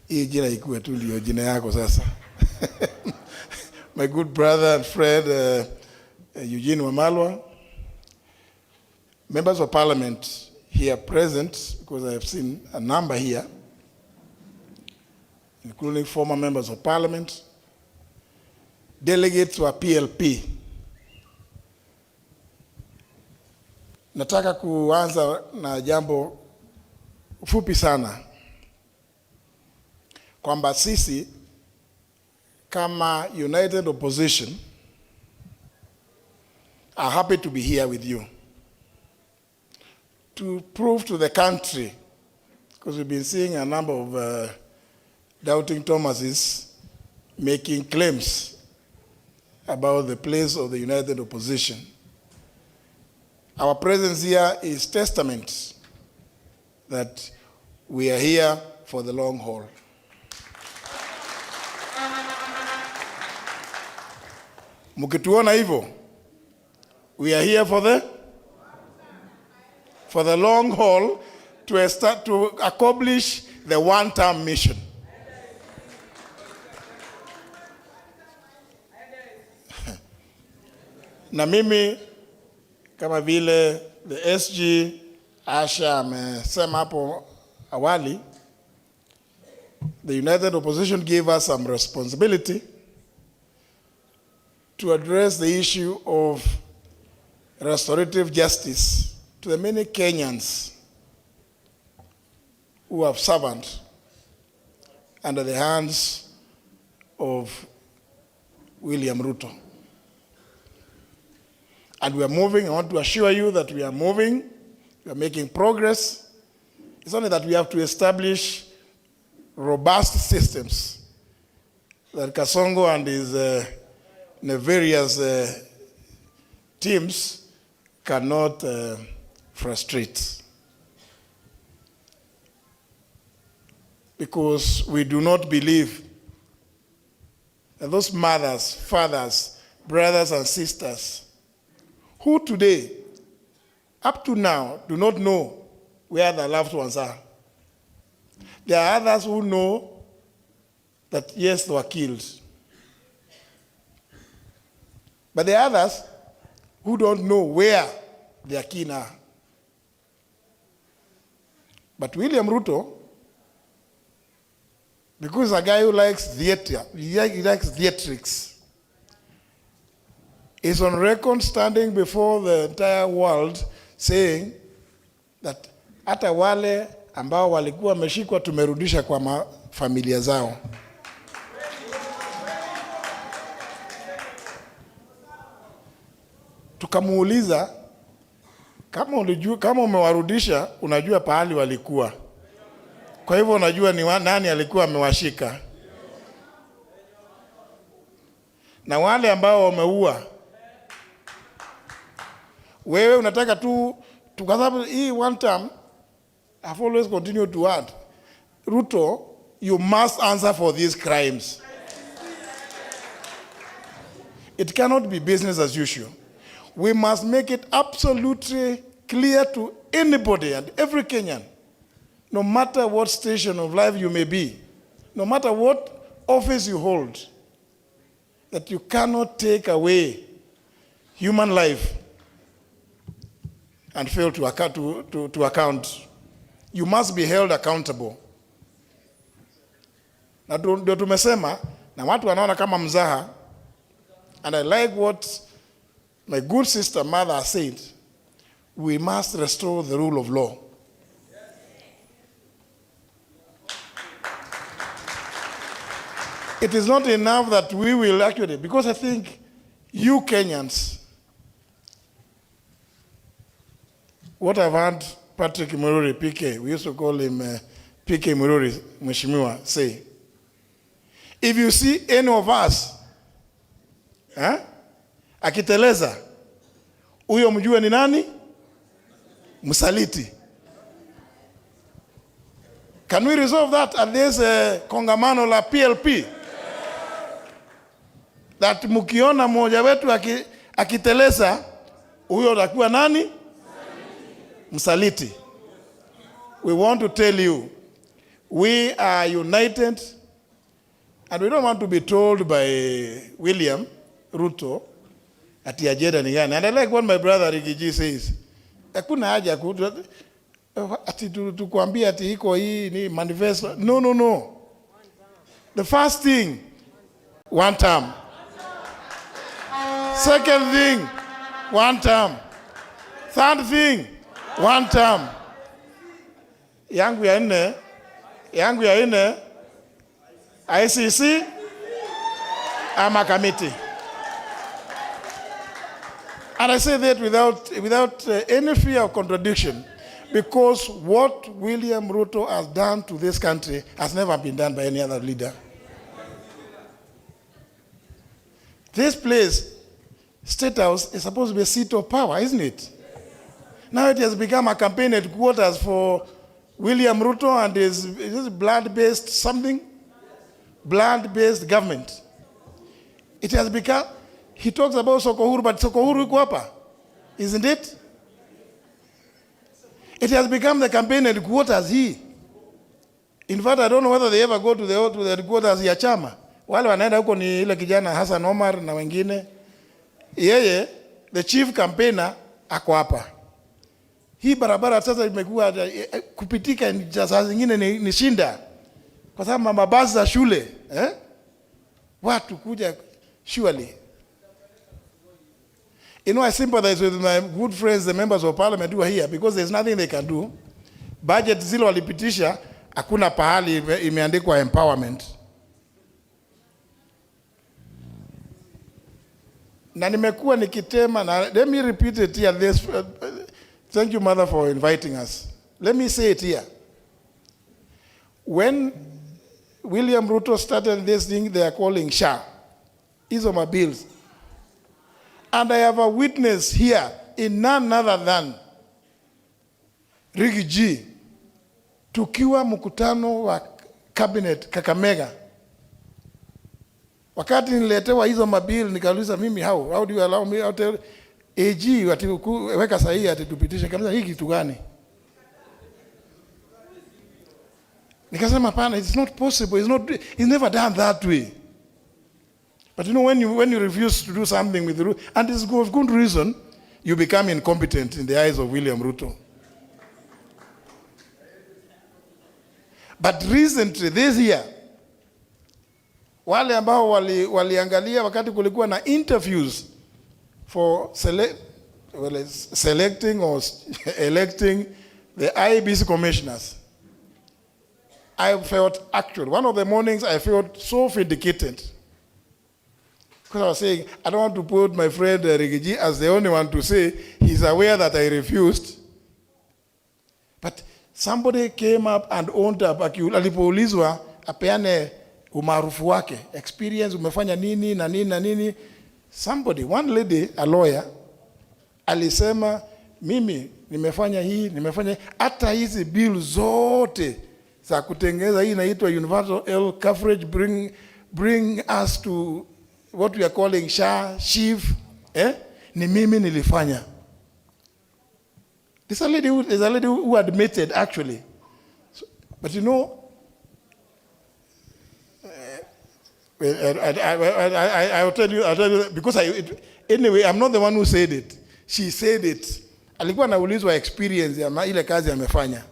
Hii jina ikuwe tu ndio jina yako sasa. My good brother and friend Eugene Wamalwa, members of parliament here present, because I have seen a number here, including former members of parliament, delegates wa PLP. Nataka kuanza na jambo fupi sana, kwamba sisi kama United Opposition are happy to be here with you to prove to the country, because we've been seeing a number of doubting Thomases making claims about the place of the United Opposition. Our presence here is testament that we are here for the long haul. Mukituona hivyo, we are here for the long haul to accomplish the one-term mission. Na mimi kama vile the SG Asha amesema hapo awali, the United Opposition gave us some responsibility to address the issue of restorative justice to the many Kenyans who have suffered under the hands of William Ruto. And we are moving. I want to assure you that we are moving. We are making progress. It's only that we have to establish robust systems that Kasongo and his nefarious teams cannot frustrate. Because we do not believe that those mothers, fathers, brothers and sisters who today, up to now, do not know where their loved ones are. There are others who know that, yes, they were killed. But there are others who don't know where their kin are. But William Ruto, because he's a guy who likes theater, he likes theatrics, is on record standing before the entire world saying that hata wale ambao walikuwa wameshikwa tumerudisha kwa familia zao. Tukamuuliza, kama umewarudisha unajua pahali walikuwa, kwa hivyo unajua ni nani alikuwa amewashika. Na wale ambao wameua, wewe unataka tu kwa sababu hii one term, I've always continued to add, Ruto, you must answer for these crimes. It cannot be business as usual. We must make it absolutely clear to anybody and every Kenyan, no matter what station of life you may be, no matter what office you hold, that you cannot take away human life and fail to account. You must be held accountable. Na ndio tumesema, na watu wanaona kama mzaha, and I like what my good sister mother said, we must restore the rule of law. It is not enough that we will actually, because I think you Kenyans, what I've heard Patrick Muturi, PK, we used to call him PK Muturi, Mheshimiwa, say, if you see any of us, akiteleza, huyo mjue ni nani? Msaliti. Can we resolve that at this kongamano la PLP? That mukiona mmoja wetu akiteleza, huyo atakuwa nani? Msaliti. We want to tell you, We are united, and we don't want to be told by William Ruto ati ajenda ni gani. And I like what my brother Rigiji says. Hakuna haja ati tukuambia ati iko hii ni manifesto. No. The first thing, one term. Second thing, one term. Third thing, one term. Yangu ya nne, ICC ama committee. And I say that without any fear of contradiction, because what William Ruto has done to this country has never been done by any other leader. This place, State House, is supposed to be a seat of power, isn't it? Now it has become a campaign headquarters for William Ruto and his blood-based something? Blood-based government. It has become, he talks about Sokohuru, but Sokohuru iko hapa, isn't it? It has become the campaign headquarters here. In fact, I don't know whether they ever go to the headquarters ya chama. Wale wanaenda huko ni ile kijana Hassan Omar na wengine. Yeye, the chief campaigner, ako hapa. Hii barabara sasa imekuwa kupitika saa zingine ni shinda. Kwa sababu mabasi za shule, watu kuja surely. You know, I sympathize with my good friends, the members of parliament who are here, because there's nothing they can do. Budget zile walipitisha, hakuna pahali imeandikwa empowerment. Na nimekuwa nikitema, na let me repeat it here. Thank you, Mother, for inviting us. Let me say it here. When William Ruto started this thing they are calling SHA, Isoma bills, and I have a witness here in none other than Rigiji, tukiwa mkutano wa cabinet Kakamega. Wakati niletewa hizo mabill nikauliza mimi how do you allow me out there? AG weka sahihi ati tupitishe kabisa hiki kitu gani? Nikasema pana, it's not possible. It's never done that way. But you know, when you refuse to do something with the Ruto, and it's for good reason, you become incompetent in the eyes of William Ruto. But recently, this year, wale ambao waliangalia wakati kulikuwa na interviews for selecting or electing the IEBC commissioners, I felt actually, one of the mornings I felt so vindicated. Because I was saying, I don't want to put my friend Rigiji as the only one to say he's aware that I refused. But somebody came up and owned up, alipoulizwa apeane umaarufu wake, experience, umefanya nini na nini na nini. Somebody, one lady, a lawyer, alisema, mimi nimefanya hii, hata hizi bill zote za kutengeneza hii inaitwa universal health coverage bring us to what we are calling SHA, SHIF, ni mimi nilifanya. This is a lady who admitted actually. So, but you know, I'll tell you because anyway, I'm not the one who said it. She said it. Alikuwa anaulizwa experience ya ile kazi amefanya.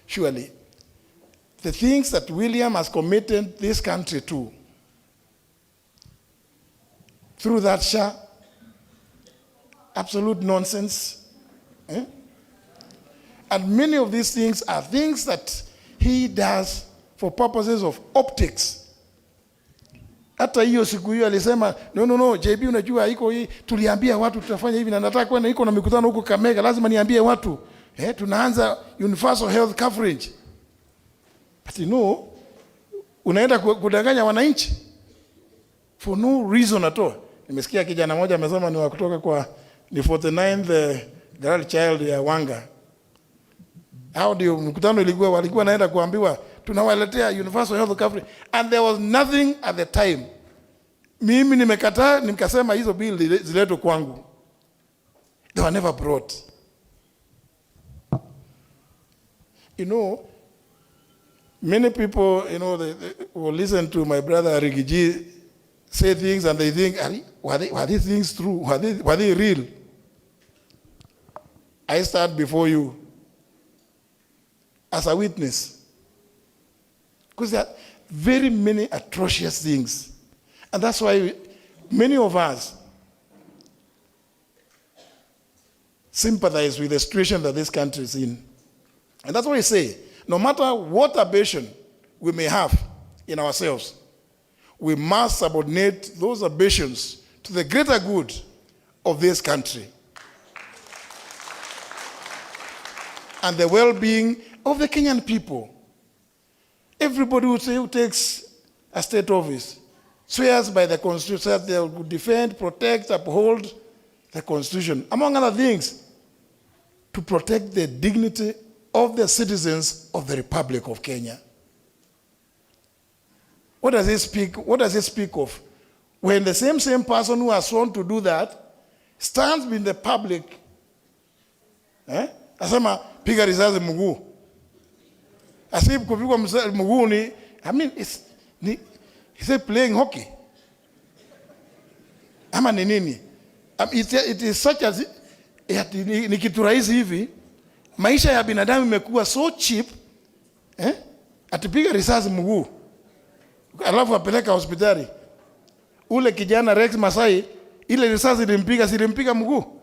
Surely, the things that William has committed this country to through that SHA, absolute nonsense. And many of these things are things that he does for purposes of optics. Hata hiyo siku hiyo alisema, no, JB unajua iko hii, tuliambia watu tutafanya hivi na nataka kwenda iko na mikutano huko Kamega, lazima niambie watu, tunaanza universal health coverage. But you know, unaenda kudanganya wananchi for no reason at all. Nimesikia kijana mmoja amesema ni wa kutoka ni 49th girl child ya Wanga. How do you mkutano walikuwa naenda kuambiwa tunawaletea universal health coverage, and there was nothing at the time. Mimi nimekataa, nikasema hizo bill ziletwe kwangu. They were never brought. You know, many people, they will listen to my brother Rigiji say things and they think, were these things true? Were they real? I stand before you as a witness. Because there are very many atrocious things. And that's why many of us sympathize with the situation that this country is in. And that's why I say, no matter what ambition we may have in ourselves, we must subordinate those ambitions to the greater good of this country and the well-being of the Kenyan people. Everybody who takes a state office swears by the Constitution that they will defend, protect, uphold the Constitution, among other things, to protect the dignity of the citizens of the Republic of Kenya. What does it speak of? When the same person who has sworn to do that stands in the public, asema piga risasi mguu. Asib kupigwa mguu ni, I mean, is it playing hockey? Ama ni nini? It is such as, ni kitu rahisi hivi, maisha ya binadamu imekuwa so cheap, atipiga risasi mguu, alafu apeleka hospitali. Ule kijana Rex Masai, ile risasi ilimpiga mguu,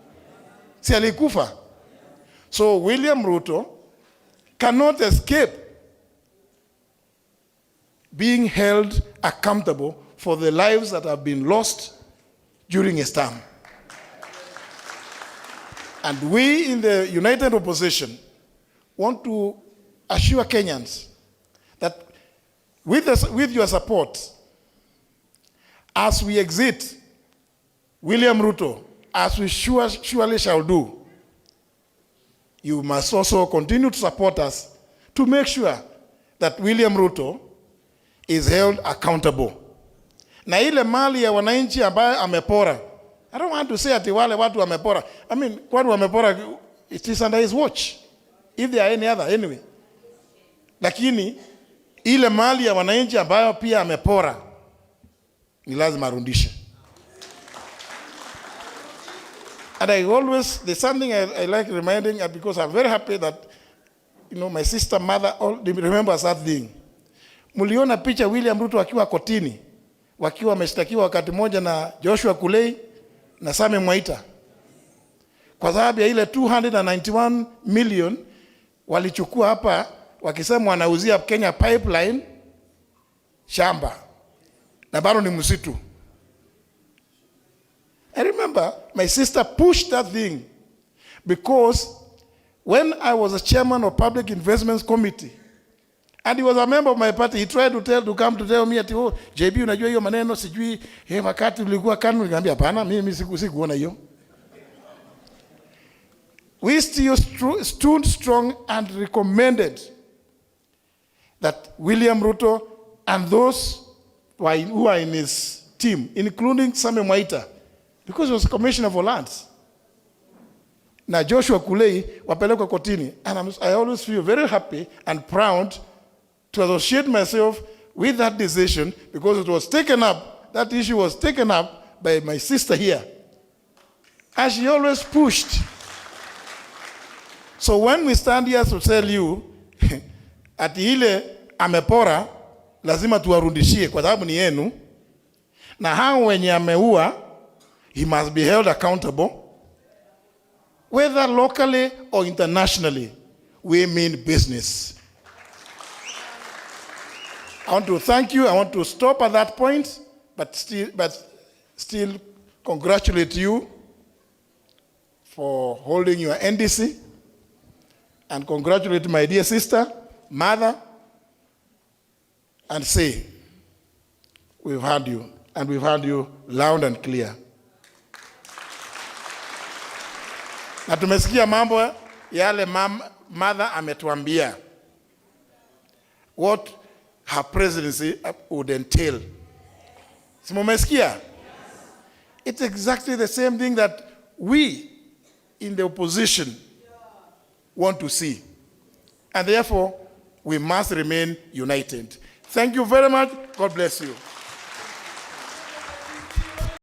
si alikufa. So William Ruto cannot escape being held accountable for the lives that have been lost during his term. And we in the United Opposition want to assure Kenyans that with your support, as we exit William Ruto, as we surely shall do, you must also continue to support us to make sure that William Ruto is held accountable. Na ile mali ya wananchi ambayo amepora, I don't want to say ati wale watu wamepora. I mean, kwani wamepora, it is under his watch. If there are any other, anyway. Lakini, ile mali ya wananchi ambayo pia amepora, ni lazima arudishe. And I always, there's something I like reminding, because I'm very happy that, my sister mother remembers that thing. Muliona picha William Ruto akiwa kotini, wakiwa wameshtakiwa wakati moja na Joshua Kulei na Same Mwaita, kwa sababu ya ile 291 million walichukua hapa, wakisema wanauzia Kenya Pipeline shamba na bado ni msitu. I remember my sister pushed that thing, because when I was a chairman of Public Investments Committee, and he was a member of my party, he tried to come to tell me ati, oh, JB unajua hiyo maneno sijui, wakati ulikuwa KANU, nikamwambia hapana, mimi sikuona hiyo. We still stood strong and recommended that William Ruto and those who are in his team, including Same Mwaita, because he was commissioner for lands, na Joshua Kulei wapelekwa kotini. And I always feel very happy and proud to associate myself with that decision, because it was taken up, that issue was taken up by my sister here, as she always pushed. So when we stand here to tell you, ati ile amepora, lazima tuwarudishie kwa sababu ni yenu, na hao wenye ameua, he must be held accountable, whether locally or internationally, we mean business. I want to thank you. I want to stop at that point, but still congratulate you for holding your NDC, and congratulate my dear sister, mother, and say, we've heard you, and we've heard you loud and clear. Na tumesikia mambo yale mother ametuambia, what her presidency would entail. Simumesikia? It's exactly the same thing that we in the opposition want to see. And therefore, we must remain united. Thank you very much. God bless you.